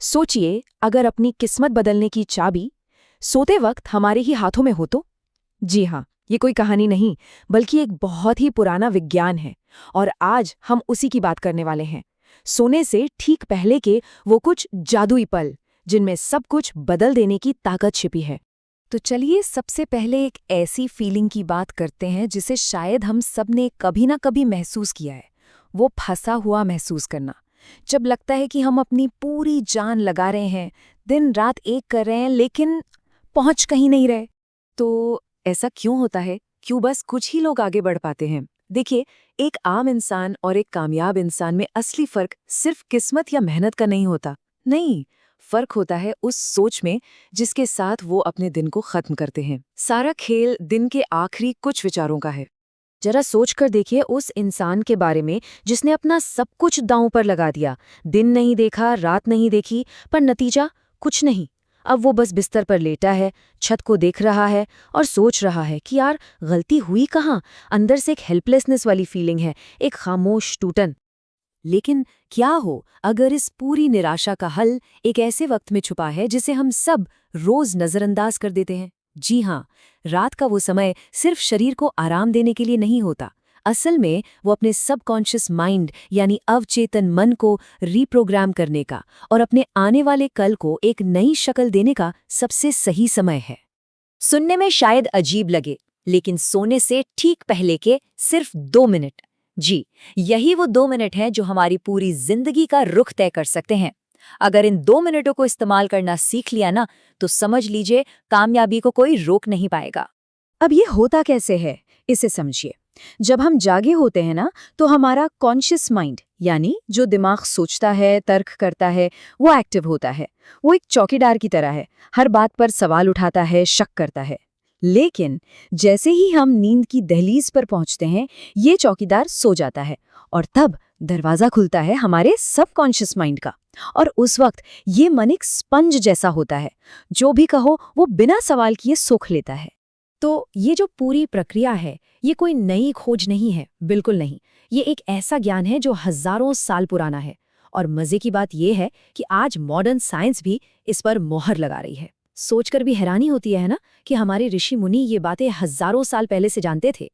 सोचिए, अगर अपनी किस्मत बदलने की चाबी सोते वक्त हमारे ही हाथों में हो तो। जी हाँ, ये कोई कहानी नहीं, बल्कि एक बहुत ही पुराना विज्ञान है। और आज हम उसी की बात करने वाले हैं। सोने से ठीक पहले के वो कुछ जादुई पल, जिनमें सब कुछ बदल देने की ताकत छिपी है। तो चलिए सबसे पहले एक ऐसी फीलिंग की बात करते हैं जिसे शायद हम सब ने कभी ना कभी महसूस किया है। वो फंसा हुआ महसूस करना। जब लगता है कि हम अपनी पूरी जान लगा रहे हैं, दिन रात एक कर रहे हैं, लेकिन पहुंच कहीं नहीं रहे। तो ऐसा क्यों होता है? क्यों बस कुछ ही लोग आगे बढ़ पाते हैं? देखिए, एक आम इंसान और एक कामयाब इंसान में असली फर्क सिर्फ किस्मत या मेहनत का नहीं होता। नहीं, फर्क होता है उस सोच में जिसके साथ वो अपने दिन को खत्म करते हैं। सारा खेल दिन के आखिरी कुछ विचारों का है। जरा सोच कर देखिए उस इंसान के बारे में जिसने अपना सब कुछ दांव पर लगा दिया। दिन नहीं देखा, रात नहीं देखी, पर नतीजा कुछ नहीं। अब वो बस बिस्तर पर लेटा है, छत को देख रहा है और सोच रहा है कि यार गलती हुई कहाँ। अंदर से एक हेल्पलेसनेस वाली फीलिंग है, एक खामोश टूटन। लेकिन क्या हो अगर इस पूरी निराशा का हल एक ऐसे वक्त में छुपा है जिसे हम सब रोज नजरअंदाज कर देते हैं? जी हाँ, रात का वो समय सिर्फ शरीर को आराम देने के लिए नहीं होता। असल में वो अपने सबकॉन्शियस माइंड यानी अवचेतन मन को रीप्रोग्राम करने का और अपने आने वाले कल को एक नई शक्ल देने का सबसे सही समय है। सुनने में शायद अजीब लगे, लेकिन सोने से ठीक पहले के सिर्फ 2 मिनट, जी, यही वो 2 मिनट हैं जो हमारी पूरी जिंदगी का रुख तय कर सकते हैं। अगर इन 2 मिनटों को इस्तेमाल करना सीख लिया ना, तो समझ लीजिए कामयाबी को कोई रोक नहीं पाएगा। अब ये होता कैसे है, इसे समझिए। जब हम जागे होते हैं ना, तो हमारा कॉन्शियस माइंड यानी जो दिमाग सोचता है, तर्क करता है, वो एक्टिव होता है। वो एक चौकीदार की तरह है, हर बात पर सवाल उठाता है, शक करता है। लेकिन जैसे ही हम नींद की दहलीज पर पहुंचते हैं, ये चौकीदार सो जाता है और तब दरवाजा खुलता है हमारे सबकॉन्शियस माइंड का। और उस वक्त ये मन एक स्पंज जैसा होता है, जो भी कहो वो बिना सवाल किए सोख लेता है। तो ये जो पूरी प्रक्रिया है, ये कोई नई खोज नहीं है, बिल्कुल नहीं। ये एक ऐसा ज्ञान है जो हजारों साल पुराना है। और मजे की बात यह है कि आज मॉडर्न साइंस भी इस पर मोहर लगा रही है। सोचकर भी हैरानी होती है ना, कि हमारे ऋषि मुनि ये बातें हजारों साल पहले से जानते थे।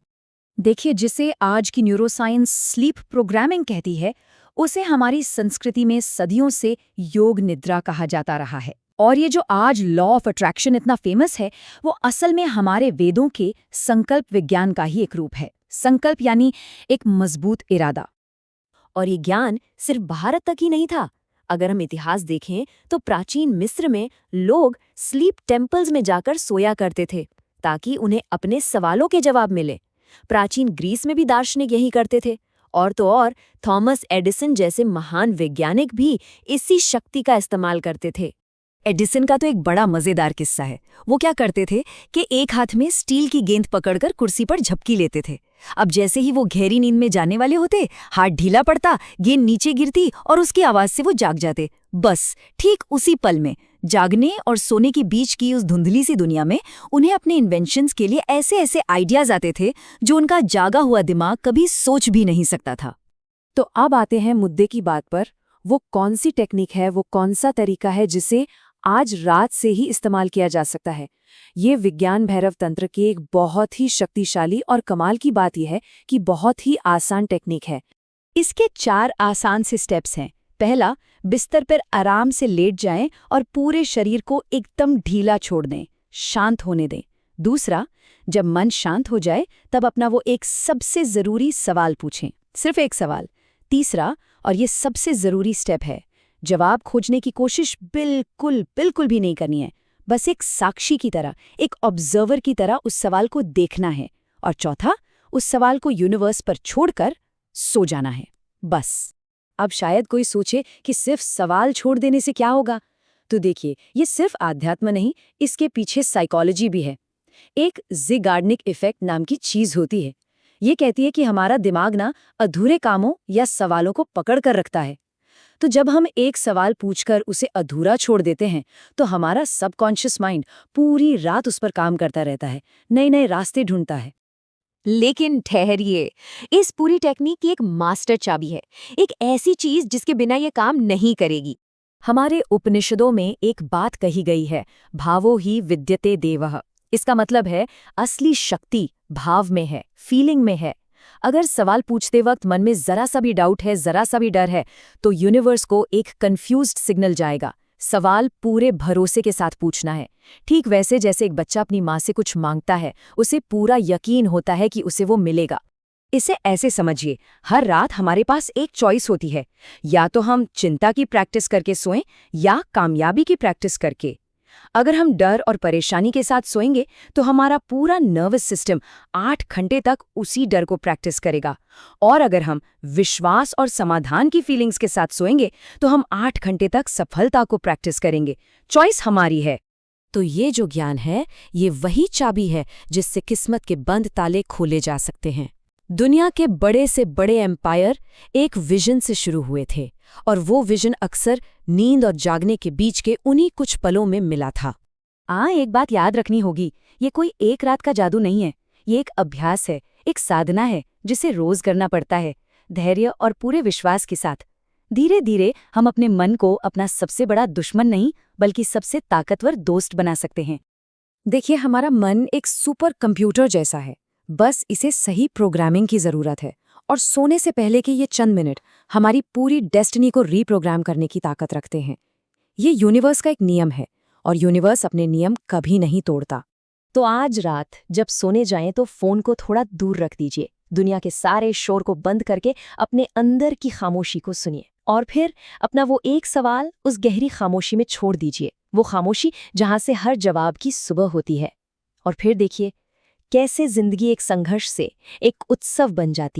देखिए, जिसे आज की न्यूरोसाइंस स्लीप प्रोग्रामिंग कहती है, उसे हमारी संस्कृति में सदियों से योग निद्रा कहा जाता रहा है। और ये जो आज लॉ ऑफ अट्रैक्शन इतना फेमस है, वो असल में हमारे वेदों के संकल्प विज्ञान का ही एक रूप है। संकल्प यानी एक मजबूत इरादा। और ये ज्ञान सिर्फ भारत तक ही नहीं था। अगर हम इतिहास देखें तो प्राचीन मिस्र में लोग स्लीप टेम्पल्स में जाकर सोया करते थे, ताकि उन्हें अपने सवालों के जवाब मिले। प्राचीन ग्रीस में भी दार्शनिक यही करते थे। और तो और थॉमस एडिसन जैसे महान वैज्ञानिक भी इसी शक्ति का इस्तेमाल करते थे। एडिसन का तो एक बड़ा मजेदार किस्सा है। वो क्या करते थे कि एक हाथ में स्टील की गेंद पकड़कर कुर्सी पर झपकी लेते थे। अब जैसे ही वो गहरी नींद में जाने वाले होते, हाथ ढीला पड़ता, गेंद नीचे गिरती और उसकी आवाज से वो जाग जाते। बस ठीक उसी पल में, जागने और सोने के बीच की उस धुंधली सी दुनिया में, उन्हें अपने इन्वेंशंस के लिए ऐसे ऐसे आइडियाज आते थे जो उनका जागा हुआ दिमाग कभी सोच भी नहीं सकता था। तो अब आते हैं मुद्दे की बात पर। वो कौन सी टेक्निक है, वो कौन सा तरीका है जिसे आज रात से ही इस्तेमाल किया जा सकता है? ये विज्ञान भैरव तंत्र की एक बहुत ही शक्तिशाली और कमाल की बात यह है कि बहुत ही आसान टेक्निक है। इसके 4 आसान से स्टेप्स हैं। पहला, बिस्तर पर आराम से लेट जाएं और पूरे शरीर को एकदम ढीला छोड़ दें, शांत होने दें। दूसरा, जब मन शांत हो जाए तब अपना वो एक सबसे जरूरी सवाल पूछें, सिर्फ एक सवाल। तीसरा, और ये सबसे जरूरी स्टेप है, जवाब खोजने की कोशिश बिल्कुल बिल्कुल भी नहीं करनी है। बस एक साक्षी की तरह, एक ऑब्जर्वर की तरह उस सवाल को देखना है। और चौथा, उस सवाल को यूनिवर्स पर छोड़कर सो जाना है, बस। अब शायद कोई सोचे कि सिर्फ सवाल छोड़ देने से क्या होगा। तो देखिए, ये सिर्फ आध्यात्म नहीं, इसके पीछे साइकोलॉजी भी है। एक ज़िगार्निक इफेक्ट नाम की चीज होती है। ये कहती है कि हमारा दिमाग ना अधूरे कामों या सवालों को पकड़ कर रखता है। तो जब हम एक सवाल पूछकर उसे अधूरा छोड़ देते हैं, तो हमारा सबकॉन्शियस माइंड पूरी रात उस पर काम करता रहता है, नए नए रास्ते ढूंढता है। लेकिन ठहरिए, इस पूरी टेक्निक की एक मास्टर चाबी है, एक ऐसी चीज जिसके बिना ये काम नहीं करेगी। हमारे उपनिषदों में एक बात कही गई है, भावो ही विद्यते देवः। इसका मतलब है असली शक्ति भाव में है, फीलिंग में है। अगर सवाल पूछते वक्त मन में जरा सा भी डाउट है, जरा सा भी डर है, तो यूनिवर्स को एक कंफ्यूज्ड सिग्नल जाएगा। सवाल पूरे भरोसे के साथ पूछना है, ठीक वैसे जैसे एक बच्चा अपनी माँ से कुछ मांगता है, उसे पूरा यकीन होता है कि उसे वो मिलेगा। इसे ऐसे समझिए, हर रात हमारे पास एक चॉइस होती है, या तो हम चिंता की प्रैक्टिस करके सोएं या कामयाबी की प्रैक्टिस करके। अगर हम डर और परेशानी के साथ सोएंगे तो हमारा पूरा नर्वस सिस्टम 8 घंटे तक उसी डर को प्रैक्टिस करेगा, और अगर हम विश्वास और समाधान की फीलिंग्स के साथ सोएंगे तो हम 8 घंटे तक सफलता को प्रैक्टिस करेंगे। चॉइस हमारी है। तो ये जो ज्ञान है, ये वही चाबी है जिससे किस्मत के बंद ताले खोले जा सकते हैं। दुनिया के बड़े से बड़े एम्पायर एक विजन से शुरू हुए थे, और वो विजन अक्सर नींद और जागने के बीच के उन्हीं कुछ पलों में मिला था। एक बात याद रखनी होगी, ये कोई एक रात का जादू नहीं है, ये एक अभ्यास है, एक साधना है जिसे रोज करना पड़ता है, धैर्य और पूरे विश्वास के साथ। धीरे धीरे हम अपने मन को अपना सबसे बड़ा दुश्मन नहीं, बल्कि सबसे ताकतवर दोस्त बना सकते हैं। देखिए, हमारा मन एक सुपर कंप्यूटर जैसा है, बस इसे सही प्रोग्रामिंग की जरूरत है, और सोने से पहले के ये चंद मिनट हमारी पूरी डेस्टिनी को रीप्रोग्राम करने की ताकत रखते हैं। ये यूनिवर्स का एक नियम है, और यूनिवर्स अपने नियम कभी नहीं तोड़ता। तो आज रात जब सोने जाएं तो फोन को थोड़ा दूर रख दीजिए, दुनिया के सारे शोर को बंद करके अपने अंदर की खामोशी को सुनिए, और फिर अपना वो एक सवाल उस गहरी खामोशी में छोड़ दीजिए, वो खामोशी जहां से हर जवाब की सुबह होती है। और फिर देखिए कैसे जिंदगी एक संघर्ष से एक उत्सव बन जाती है।